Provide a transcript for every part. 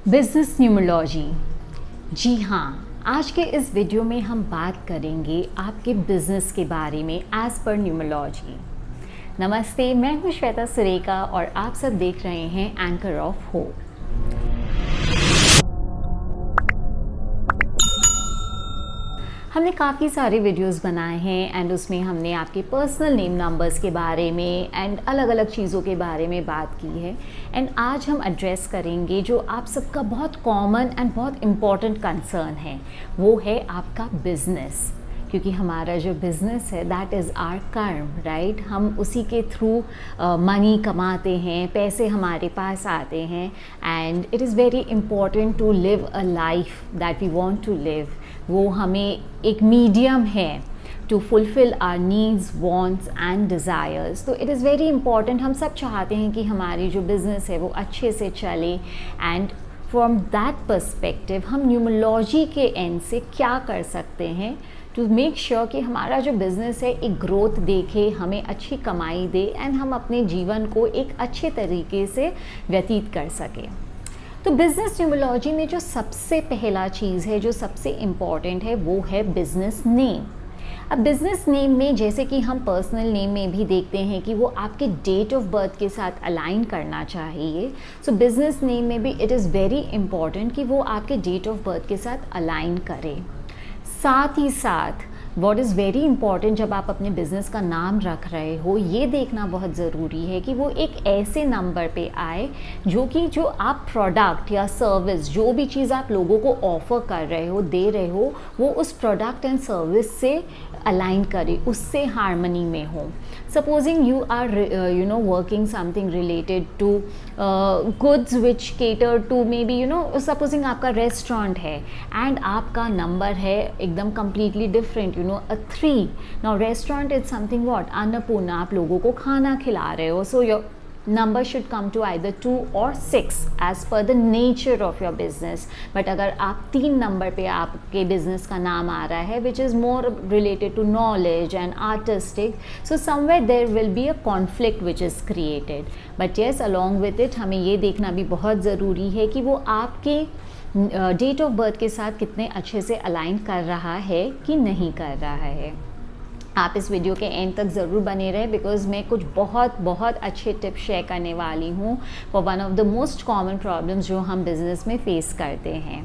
Business numerology. जी हाँ, आज के इस वीडियो में हम बात करेंगे आपके बिजनेस के बारे में एज पर न्यूमरोलॉजी। नमस्ते, मैं हूँ श्वेता सुरेखा और आप सब देख रहे हैं एंकर ऑफ होप। हमने काफ़ी सारे वीडियोस बनाए हैं एंड उसमें हमने आपके पर्सनल नेम नंबर्स के बारे में एंड अलग अलग चीज़ों के बारे में बात की है। एंड आज हम एड्रेस करेंगे जो आप सबका बहुत कॉमन एंड बहुत इम्पॉर्टेंट कंसर्न है, वो है आपका बिजनेस। क्योंकि हमारा जो बिज़नेस है दैट इज़ आवर कर्म, राइट। हम उसी के थ्रू मनी कमाते हैं, पैसे हमारे पास आते हैं and it is very important to live a life that we want to live. वो हमें एक मीडियम है to fulfil our needs, wants and desires. तो इट इज़ वेरी इंपॉर्टेंट, हम सब चाहते हैं कि हमारी जो बिज़नेस है वो अच्छे से चले एंड फ्रॉम दैट पर्सपेक्टिव हम न्यूमरोलॉजी के एंड से क्या कर सकते हैं टू मेक श्योर कि हमारा जो बिज़नेस है एक ग्रोथ देखे, हमें अच्छी कमाई दे एंड हम अपने जीवन को एक अच्छे तरीके से व्यतीत कर सकें। तो बिज़नेस न्यूमरोलॉजी में जो सबसे पहला चीज़ है, जो सबसे इम्पॉर्टेंट है, वो है बिज़नेस नेम। अब बिज़नेस नेम में जैसे कि हम पर्सनल नेम में भी देखते हैं कि वो आपके डेट ऑफ बर्थ के साथ अलाइन करना चाहिए, सो बिज़नेस नेम में भी इट इज़ वेरी इम्पॉर्टेंट कि वो आपके डेट ऑफ बर्थ के साथ अलाइन करे। साथ ही साथ व्हाट इज़ वेरी इंपॉर्टेंट, जब आप अपने बिज़नेस का नाम रख रहे हो, ये देखना बहुत ज़रूरी है कि वो एक ऐसे नंबर पे आए जो आप प्रोडक्ट या सर्विस, जो भी चीज़ आप लोगों को ऑफ़र कर रहे हो, दे रहे हो, वो उस प्रोडक्ट एंड सर्विस से अलाइन करे, उससे हार्मनी में हो। Supposing you are working something related to goods which cater to maybe supposing आपका रेस्टोरेंट है एंड आपका नंबर है एकदम completely different, a 3. Now restaurant is something what? Annapurna, आप लोगों को खाना खिला रहे हो, so your number should come to either 2 or 6 as per the nature of your business. But अगर आप 3 नंबर पे आपके बिजनेस का नाम आ रहा है which is more related to knowledge and artistic, so somewhere there will be a conflict which is created. But yes, along with it हमें ये देखना भी बहुत ज़रूरी है कि वो आपके डेट ऑफ बर्थ के साथ कितने अच्छे से अलाइन कर रहा है कि नहीं कर रहा है। आप इस वीडियो के एंड तक ज़रूर बने रहे बिकॉज़ मैं कुछ बहुत अच्छे टिप्स शेयर करने वाली हूँ for one of the most common problems जो हम बिज़नेस में फेस करते हैं।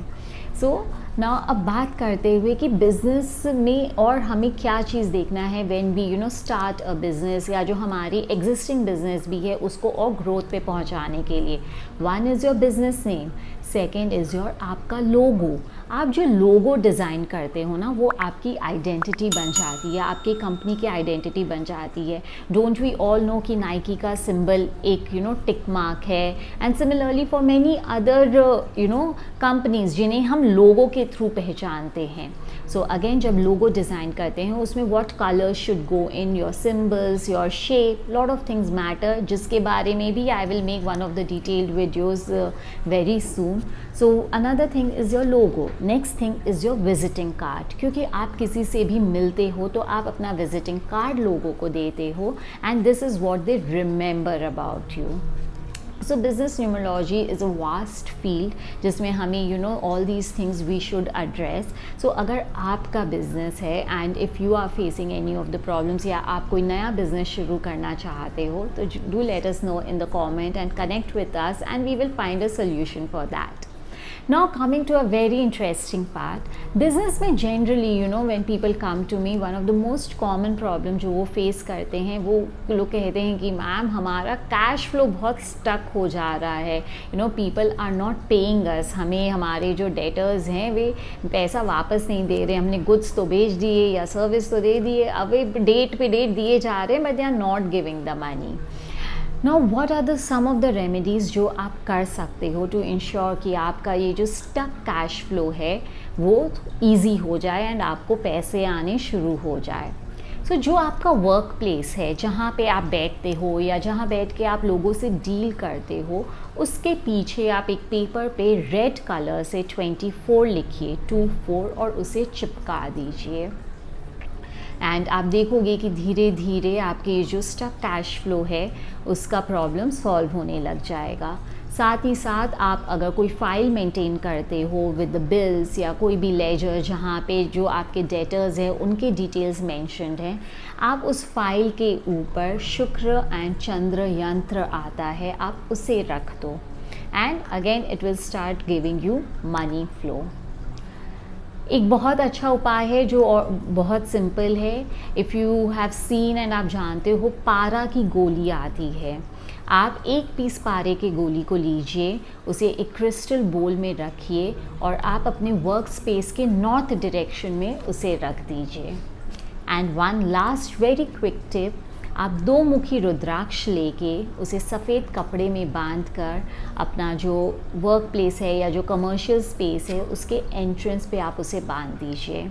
सो ना अब बात करते हुए कि बिज़नेस में और हमें क्या चीज़ देखना है when we start a business, या जो हमारी एग्जिस्टिंग बिज़नेस भी है उसको और ग्रोथ पे पहुंचाने के लिए। One is your business name, second is your आपका लोगो। आप जो लोगो डिज़ाइन करते हो ना, वो आपकी आइडेंटिटी बन जाती है, आपकी कंपनी की आइडेंटिटी बन जाती है। डोंट वी ऑल नो कि नाइकी का सिंबल एक टिक मार्क है and similarly for many other companies जिन्हें हम लोगो के थ्रू पहचानते हैं। सो अगेन जब लोगो डिज़ाइन करते हैं उसमें what colours should go in your symbols, your shape, lot of things matter, जिसके बारे में भी I will make one of the detailed videos very soon. So another thing is your logo. Next thing is your visiting card. क्योंकि आप किसी से भी मिलते हो तो आप अपना विजिटिंग कार्ड लोगों को देते हो and this is what they remember about you. So business numerology is a vast field जिसमें हमें all these things we should address. So अगर आपका बिज़नेस है and if you are facing any of the problems, या आप कोई नया business शुरू करना चाहते हो, तो do let us know in the comment and connect with us and we will find a solution for that. Now coming to a very interesting part, business में generally when people come to me, one of the most common problem जो वो face करते हैं, वो लोग कहते हैं कि मैम हमारा कैश फ्लो बहुत स्टक हो जा रहा है, people are not paying us, हमें हमारे जो डेटर्स हैं वे पैसा वापस नहीं दे रहे, हमने गुड्स तो बेच दिए या सर्विस तो दे दिए, अब वे डेट पे डेट दिए जा रहे हैं but they are not giving the money. Now what are the some of the remedies जो आप कर सकते हो टू इंश्योर कि आपका ये जो स्टक कैश फ्लो है वो ईजी हो जाए एंड आपको पैसे आने शुरू हो जाए। सो जो आपका वर्क प्लेस है, जहाँ पे आप बैठते हो या जहाँ बैठ के आप लोगों से डील करते हो, उसके पीछे आप एक पेपर पे रेड कलर से 24 लिखिए, 24, और उसे चिपका दीजिए। एंड आप देखोगे कि धीरे धीरे आपके जो स्टक कैश फ्लो है उसका प्रॉब्लम सॉल्व होने लग जाएगा। साथ ही साथ आप अगर कोई फ़ाइल मेंटेन करते हो विद द बिल्स या कोई भी लेजर जहाँ पे जो आपके डेटर्स हैं उनके डिटेल्स मेंशन्ड हैं, आप उस फाइल के ऊपर शुक्र एंड चंद्र यंत्र आता है, आप उसे रख दो and again it will start giving you money flow. एक बहुत अच्छा उपाय है जो बहुत सिंपल है। If you have seen and आप जानते हो पारा की गोली आती है, आप एक पीस पारे के गोली को लीजिए, उसे एक क्रिस्टल बोल में रखिए और आप अपने वर्क स्पेस के नॉर्थ डायरेक्शन में उसे रख दीजिए। And one last very quick tip, आप 2 मुखी रुद्राक्ष लेके उसे सफ़ेद कपड़े में बांध कर अपना जो वर्क प्लेस है या जो कमर्शियल स्पेस है उसके एंट्रेंस पे आप उसे बांध दीजिए।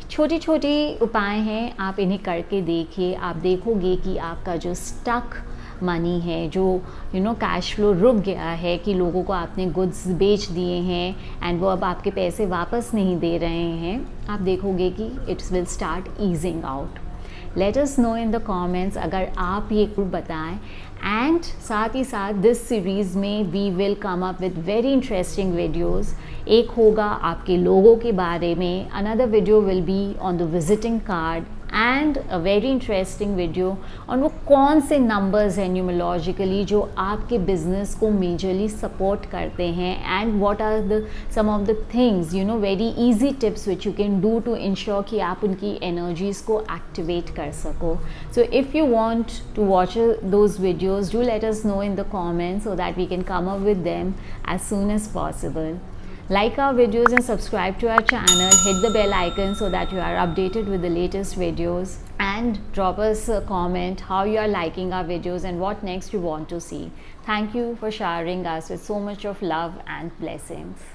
छोटी छोटी उपाय हैं, आप इन्हें करके देखिए, आप देखोगे कि आपका जो स्टक मनी है, जो कैश फ्लो रुक गया है कि लोगों को आपने गुड्स बेच दिए हैं एंड वो अब आपके पैसे वापस नहीं दे रहे हैं, आप देखोगे कि it's will start easing out. Let us know in the comments अगर आप ये ग्रुप बताएं। एंड साथ ही साथ दिस सीरीज़ में we will come up with very interesting videos. एक होगा आपके लोगों के बारे में, another video will be on the visiting card and a very interesting video on वो कौन से नंबर्स हैं न्यूमरोलॉजिकली जो आपके बिजनेस को मेजरली सपोर्ट करते हैं and what are the some of the things very easy tips which you can do to ensure कि आप उनकी एनर्जीज़ को एक्टिवेट कर सको। So if you want to watch those videos, do let us know in the comments so that we can come up with them as soon as possible. Like our videos and subscribe to our channel, hit the bell icon so that you are updated with the latest videos, and drop us a comment how you are liking our videos and what next you want to see. Thank you for showering us with so much of love and blessings.